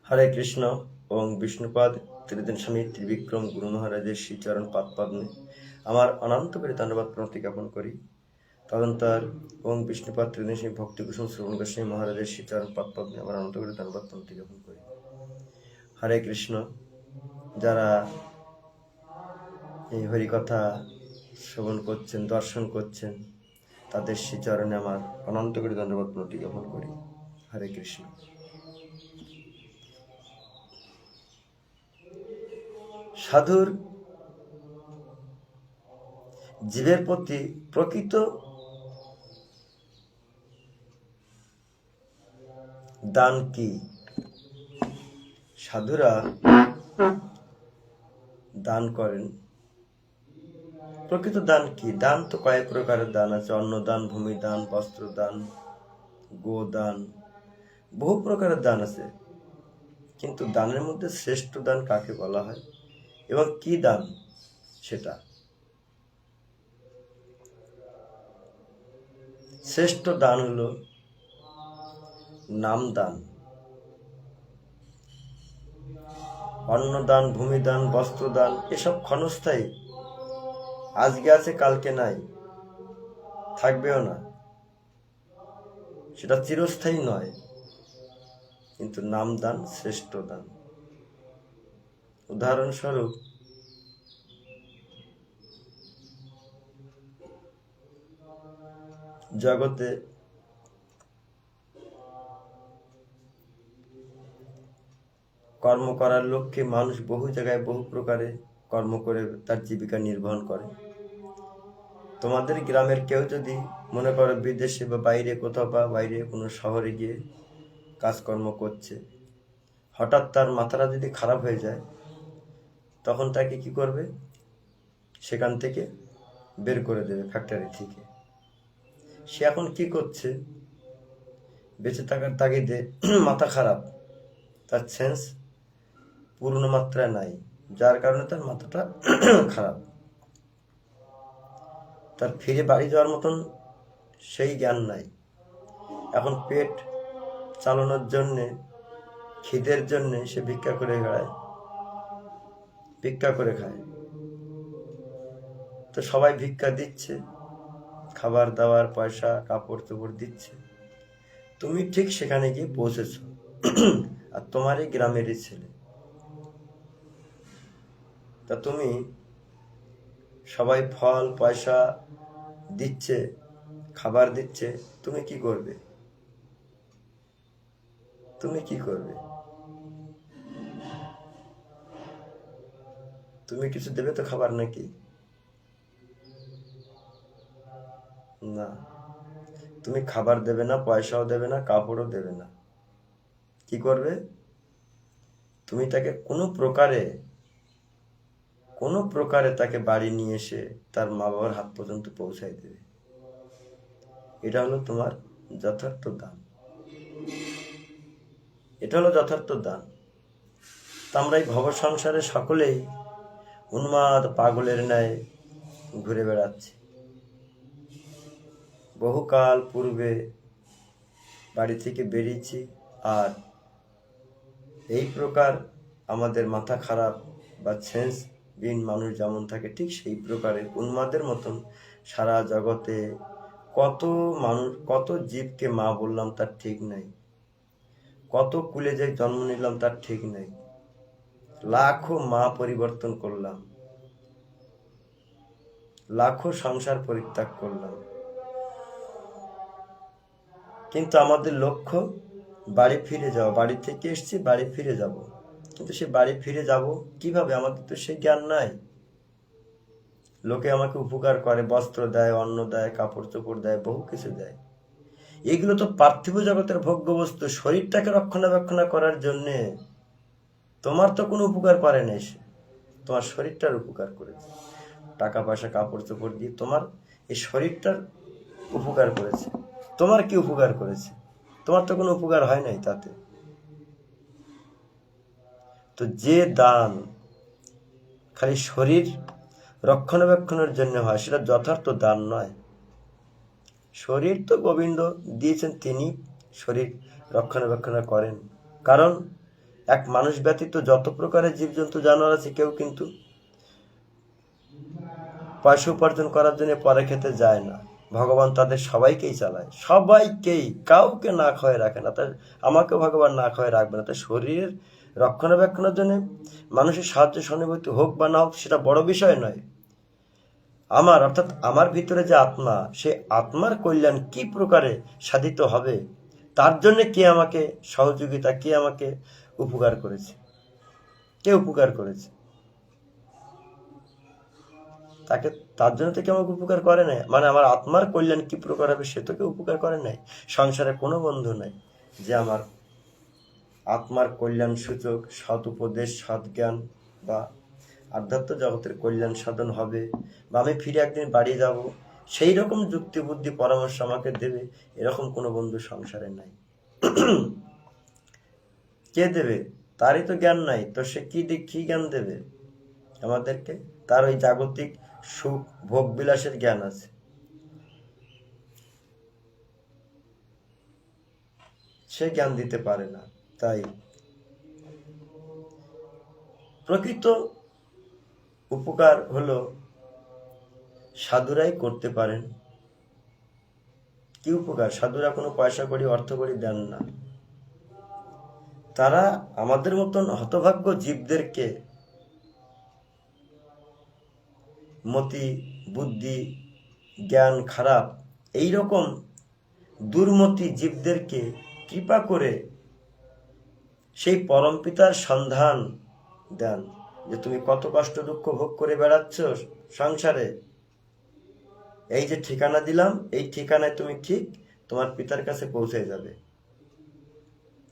হরে কৃষ্ণ। ওং বিষ্ণুপাদ ত্রিদিন স্বামী ত্রিবিক্রম গুরু মহারাজের শ্রীচরণ পাদপদ্মে আমার অনন্ত করে ধন্যবাদ প্রণতি জ্ঞাপন করি। তদন্তর ওং বিষ্ণুপাদ ত্রিদিন স্বামী ভক্তি কুসুম শ্রবণ গোস্বামী মহারাজের শ্রীচরণ পাদপদ্মে আমার অনন্ত করে ধন্যবাদ প্রণতি জ্ঞাপন করি। হরে কৃষ্ণ। যারা এই হরিকথা শ্রবণ করছেন, দর্শন করছেন, তাদের শ্রীচরণে আমার অনন্ত করে ধন্যবাদ প্রণতি জ্ঞাপন করি। হরে কৃষ্ণ। সাধুর জীবের প্রতি প্রকৃত দান কি? সাধুরা দান করেন। প্রকৃত দান কি? দান তো কয়েক প্রকারের দান আছে। অন্নদান, ভূমিদান, বস্ত্রদান, গোদান, বহু প্রকারের দান আছে। কিন্তু দানের মধ্যে শ্রেষ্ঠ দান কাকে বলা হয় এবং কি দান সেটা? শ্রেষ্ঠ দান হলো নাম দান। অন্নদান, ভূমিদান, বস্ত্রদান এসব ক্ষণস্থায়ী। আজকে আছে, কালকে নাই, থাকবেও না। সেটা চিরস্থায়ী নয়। কিন্তু নাম দান শ্রেষ্ঠ দান। উদাহরণস্বরূপ, জগতে কর্ম করার লক্ষ্যে মানুষ বহু জায়গায় বহু প্রকারে কর্ম করে তার জীবিকা নির্বাহ করে। তোমাদের গ্রামের কেউ যদি মনে করো বিদেশে বা বাইরে কোথাও বা বাইরে কোনো শহরে গিয়ে কাজকর্ম করছে, হঠাৎ তার মাথাটা যদি খারাপ হয়ে যায়, তখন তাকে কি করবে? সেখান থেকে বের করে দেবে, ফ্যাক্টরি থেকে। সে এখন কি করছে? বেঁচে থাকার তাগিদে মাথা খারাপ, তার সেন্স পূর্ণ মাত্রায় নাই, যার কারণে তার মাথাটা খারাপ। তার ফিরে বাড়ি যাওয়ার মতন সেই জ্ঞান নাই। এখন পেট চালানোর জন্যে, খিদের জন্যে সে ভিক্ষা করে বেড়ায়, ভিক্ষা করে খায়। তো সবাই ভিক্ষা দিচ্ছে, খাবার দাবার, পয়সা, কাপড় চোপড় দিচ্ছে। তুমি ঠিক সেখানে গিয়ে পৌঁছেছ, আর তোমারই গ্রামেরই ছেলে। তা তুমি, সবাই ফল পয়সা দিচ্ছে, খাবার দিচ্ছে, তুমি কি করবে? তুমি কি করবে? তুমি কিছু দেবে তো খাবার নাকি? না, তুমি খাবার দেবে না, পয়সাও দেবে না, কাপড়ও দেবে না। কি করবে? তুমি তাকে কোনো প্রকারে তাকে বাড়ি নিয়ে এসে তার মা বাবার হাত পর্যন্ত পৌঁছাই দেবে। এটা হলো তোমার যথার্থ দান। এটা হলো যথার্থ দান। তা আমরা এই ভব সংসারে সকলেই উন্মাদ পাগলের ন্যায় ঘুরে বেড়াচ্ছি। বহুকাল পূর্বে বাড়ি থেকে বেরিয়েছি, আর এই প্রকার আমাদের মাথা খারাপ বা সেন্সবিহীন মানুষ যেমন থাকে, ঠিক সেই প্রকারে উন্মাদের মতন সারা জগতে কত মানুষ, কত জীবকে মা বললাম তার ঠিক নাই, কত কুলে যাই জন্ম নিলাম তার ঠিক নাই, লাখো মা পরিবর্তন করলাম, লাখো সংসার পরিত্যাগ করলাম। কিন্তু আমাদের লক্ষ্য বাড়ি ফিরে যাওয়া। বাড়ি থেকে এসছি, বাড়ি ফিরে যাব। কিন্তু সে বাড়ি ফিরে যাব কিভাবে? আমাদের তো সেই জ্ঞান নাই। লোকে আমাকে উপকার করে, বস্ত্র দেয়, অন্ন দেয়, কাপড় চোপড় দেয়, বহু কিছু দেয়। এগুলো তো পার্থিব জগতের ভোগ্য বস্তু। শরীরটাকে রক্ষণাবেক্ষণ করার জন্যে তোমার তো কোনো উপকার করে নাই। সে তোমার শরীরটার উপকার করেছে, টাকা পয়সা কাপড় চোপড় দিয়ে তোমার এই শরীরটার উপকার করেছে। তোমার কি উপকার করেছে? তোমার তো কোনো উপকার হয় নাই তাতে। তো যে দান খালি শরীর রক্ষণাবেক্ষণের জন্য হয়, সেটা যথার্থ দান নয়। শরীর তো গোবিন্দ দিয়েছেন, তিনি শরীর রক্ষণাবেক্ষণ করেন। কারণ এক মানুষ ব্যতীত যত প্রকারের জীবজন্তু জানোয়ার আছে কেউ কিন্তু পয়সা উপার্জন করার জন্য পরে খেতে যায় না। ভগবান তাদের সবাইকেই চালায়, সবাইকেই, কাউকে না খাওয়াই রাখে না। তার আমাকেও ভগবান না খাওয়াই রাখবে না। তার শরীরের রক্ষণাবেক্ষণের জন্য মানুষের সাহায্য সহানুভূতি হোক বা না হোক সেটা বড় বিষয় নয়। অর্থাৎ আমার ভিতরে যে আত্মা, সে আত্মার কল্যাণ কি প্রকারে সাধিত হবে তার জন্য কে আমাকে সহযোগিতা, কে আমাকে উপকার করেছে, কে উপকার করেছে, তাকে, তার জন্য তো কেউ আমাকে উপকার করে নাই। মানে আমার আত্মার কল্যাণ কি প্রকার হবে সে তো কেউ উপকার করে নাই। সংসারে কোনো বন্ধু নাই যে আমার আত্মার কল্যাণ সূচক সৎ উপদেশ, সৎ জ্ঞান বা আধ্যাত্ম জগতের কল্যাণ সাধন হবে, বা আমি ফিরে একদিন বাড়ি যাব, সেই রকম যুক্তি বুদ্ধি পরামর্শ আমাকে দেবে, এরকম কোনো বন্ধু সংসারে নাই। কে দেবে? তারই তো জ্ঞান নাই, তো সে কি জ্ঞান দেবে আমাদেরকে? তার ওই জাগতিক সুখ ভোগ বিলাসের জ্ঞান আছে, সে জ্ঞান দিতে পারে না। তাই প্রকৃত উপকার হলো সাধুরাই করতে পারেন। কি উপকার? সাধুরা কোনো পয়সা করি অর্থ করি দেন না। তারা আমাদের মতন হতভাগ্য জীবদেরকে, মতি বুদ্ধি জ্ঞান খারাপ এইরকম দুর্মতি জীবদেরকে কৃপা করে সেই পরমপিতার সন্ধান দেন, যে তুমি কত কষ্ট দুঃখ ভোগ করে বেড়াচ্ছ সংসারে, এই যে ঠিকানা দিলাম, এই ঠিকানায় তুমি ঠিক তোমার পিতার কাছে পৌঁছে যাবে।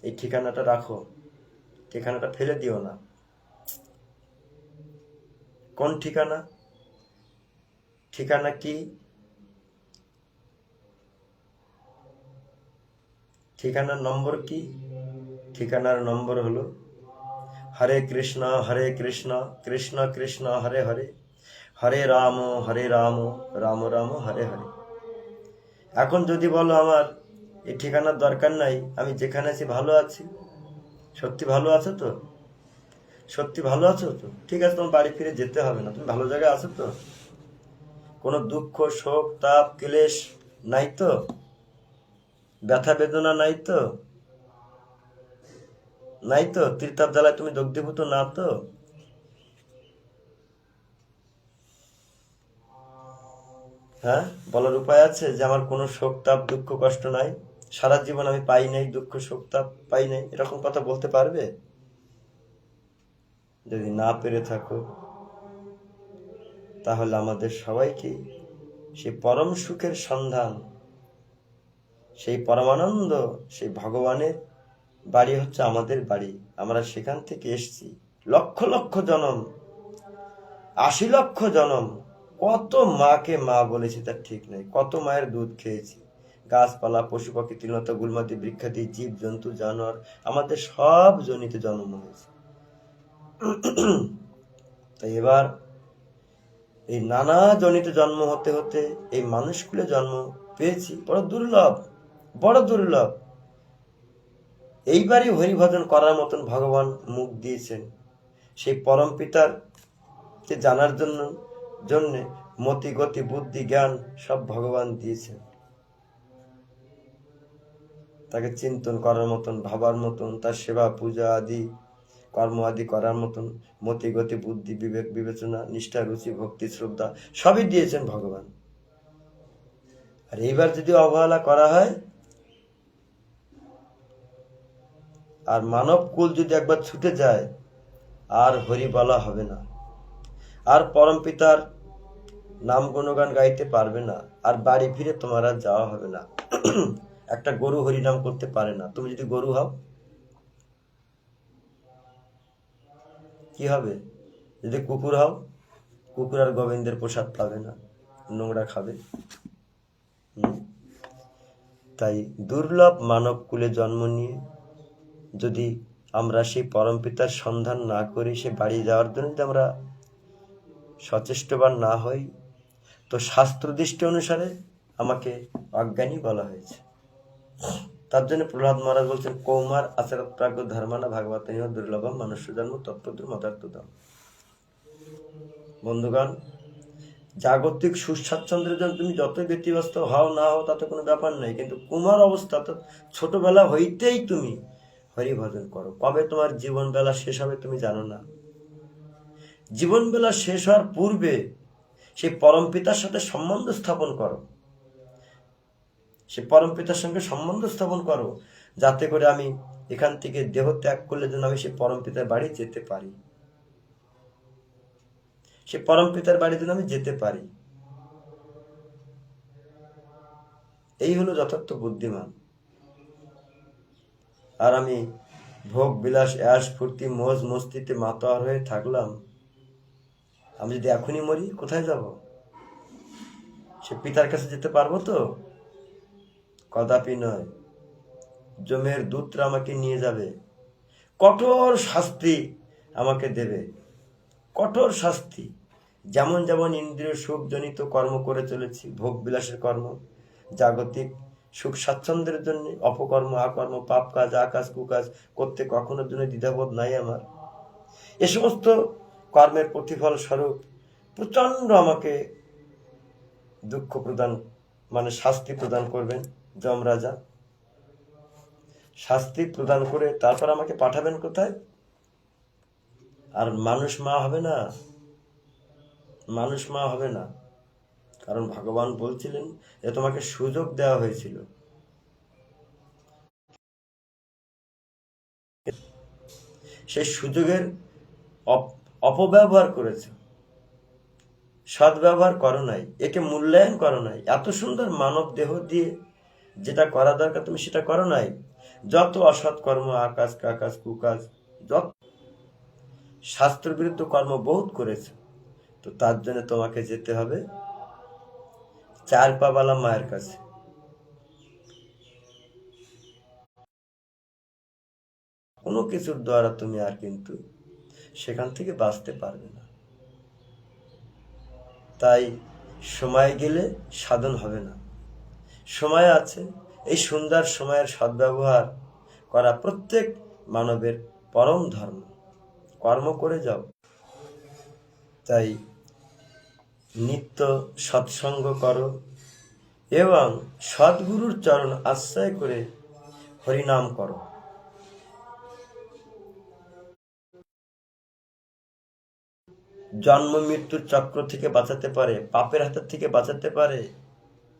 এই ঠিকানাটা রাখো, ঠিকানাটা ফেলে দিও না। কোন ঠিকানা? ঠিকানা কি? ঠিকানার নম্বর কি? ঠিকানার নম্বর হলো হরে কৃষ্ণ কৃষ্ণ কৃষ্ণ হরে হরে, হরে রাম রাম রাম হরে হরে। এখন যদি বলো আমার এই ঠিকানার দরকার নাই, আমি যেখানে আছি ভালো আছি, সত্যি ভালো আছো তো? সত্যি ভালো আছো তো? ঠিক আছে, তোমার বাড়ি ফিরে যেতে হবে না, তুমি ভালো জায়গায় আছো তো? কোনো দুঃখ শোক তাপ ক্লেশ নাই তো? ব্যথা বেদনা নাই তো? নাই তো? তীর্থাব জ্বালায় তুমি দগ্ধীভূত না তো? হ্যাঁ, বলার উপায় আছে যে আমার কোনো শোক তাপ দুঃখ কষ্ট নাই, সারা জীবন আমি পাই নাই দুঃখ শোক তাপ পাই নাই, এরকম কথা বলতে পারবে? যদি না পেরে থাকো তাহলে আমাদের সবাইকে সেই পরম সুখের সন্ধান, সেই পরমানন্দ, সেই ভগবানের বাড়ি হচ্ছে আমাদের বাড়ি। আমরা সেখান থেকে এসছি লক্ষ লক্ষ জনম, ৮০ লক্ষ জনম। কত মাকে মা বলেছি তার ঠিক নেই, কত মায়ের দুধ খেয়েছি, গাছপালা পশু পাখি তৃণলতা গুলমাতি বৃক্ষাদি জীব জন্তু জানোয়ার, আমাদের সব জনিতে জন্ম হয়েছে। তাই এবার এই নানা জনিতে জন্ম হতে হতে এই মানুষকুলে জন্ম পেয়েছি, বড় দুর্লভ, বড় দুর্লভ। এইবারই হরিভজন করার মতন ভগবান মুখ দিয়েছেন, সেই পরম পিতার কে জানার জন্য মতি গতি বুদ্ধি জ্ঞান সব ভগবান দিয়েছেন। তাকে চিন্তন করার মতন, ভাবার মতন, তার সেবা পূজা আদি কর্ম আদি করার মতন মতি গতি বুদ্ধি বিবেক বিবেচনা নিষ্ঠা রুচি ভক্তি শ্রদ্ধা সবই দিয়েছেন ভগবান। আর এইবার যদি অবহেলা করা হয়, আর মানব কুল যদি একবার ছুটে যায়, আর হরি বলা হবে না, আর পরম পিতার নাম গুণগান গাইতে পারবে না, আর বাড়ি ফিরে তোমার আর যাওয়া হবে না। একটা গরু হরিনাম করতে পারে না, তুমি যদি গরু হও কি হবে? যদি কুকুর হও, কুকুর আর গোবিন্দের প্রসাদ পাবে না, নোংরা খাবে। তাই দুর্লভ মানব কুলে জন্ম নিয়ে যদি আমরা সেই পরম পিতার সন্ধান না করি, সে বাড়ি যাওয়ার জন্য যদি আমরা সচেষ্টবান না হই, তো শাস্ত্র দৃষ্টি অনুসারে আমাকে অজ্ঞানী বলা হয়েছে। তার জন্য প্রহ্লাদ মহারাজ বলছেন, কৌমার আচারত প্রাজ্ঞ ধর্মানা ভাগবত দুর্লভম মনুষ্য জন্ম তৎপদুর মতার্থদম। বন্ধুগণ, জাগতিক সুস্বাচ্ছন্দ্যের জন্য তুমি যতই ব্যতিব্যস্ত হও না হও তাতে কোনো ব্যাপার নেই, কিন্তু কুমার অবস্থা তো ছোটবেলা হইতেই তুমি হরি ভজন করো। কবে তোমার জীবন বেলা শেষ হবে তুমি জানো না। জীবন বেলা শেষ হওয়ার পূর্বে সেই পরম পিতার সাথে সম্বন্ধ স্থাপন করো, সে পরম পিতার সঙ্গে সম্বন্ধ স্থাপন করো, যাতে করে আমি এখান থেকে দেহ ত্যাগ করলে যেন আমি সে পরম পিতার বাড়ি যেতে পারি, সে পরম পিতার বাড়ি যেন আমি যেতে পারি। এই হলো যথার্থ বুদ্ধিমান। আর আমি ভোগ বিলাস অ্যাশ ফুর্তি মোজ মস্তিতে মাতোয়ার হয়ে থাকলাম। আমি যদি এখনই মরি কোথায় যাব? সে পিতার কাছে যেতে পারবো তো? কদাপি নয়। যমের দূতরা আমাকে নিয়ে যাবে, কঠোর শাস্তি আমাকে দেবে, কঠোর শাস্তি। যেমন যেমন ইন্দ্রিয় সুখজনিত কর্ম করে চলেছি, ভোগ বিলাসের কর্ম, জাগতিক সুখ স্বাচ্ছন্দ্যের জন্য অপকর্ম আকর্ম পাপ কাজ আকাজ কুকাজ করতে কখনোর জন্য দ্বিধাবোধ নাই আমার। এ সমস্ত কর্মের প্রতিফল স্বরূপ প্রচন্ড আমাকে দুঃখ প্রদান মানে শাস্তি প্রদান করবেন যমরাজা। শাস্তি প্রদান করে তারপর আমাকে পাঠাবেন কোথায়? আর মানুষ মা হবে না, মানুষ মা হবে না। কারণ ভগবান বলছিলেন যে তোমাকে সুযোগ দেওয়া হয়েছিল, সেই সুযোগের অপব্যবহার করেছ, সদ্ব্যবহার করো নাই, একে মূল্যায়ন করো নাই। এত সুন্দর মানব দেহ দিয়ে যেটা করা দরকার তুমি সেটা করো নাই। যত অসৎ কর্ম আকাশ কাকাশ কুকাজ, যত শাস্ত্র বিরুদ্ধ কর্ম বহুত করেছে। তো তার জন্য তোমাকে যেতে হবে চার পাবালা মায়ের কাছে। কোনো কিছুর দ্বারা তুমি আর কিন্তু সেখান থেকে বাঁচতে পারবে না। তাই সময় গেলে সাধন হবে না, সময় আছে। এই সুন্দর সময়ের সদ্ব্যবহার করা প্রত্যেক মানবের পরম ধর্ম। কর্ম করে যাও। তাই নিত্য সৎসঙ্গ করো এবং সদ্গুরুর চরণ আশ্রয় করে হরিনাম করো। জন্ম মৃত্যুর চক্র থেকে বাঁচাতে পারে, পাপের হাতের থেকে বাঁচাতে পারে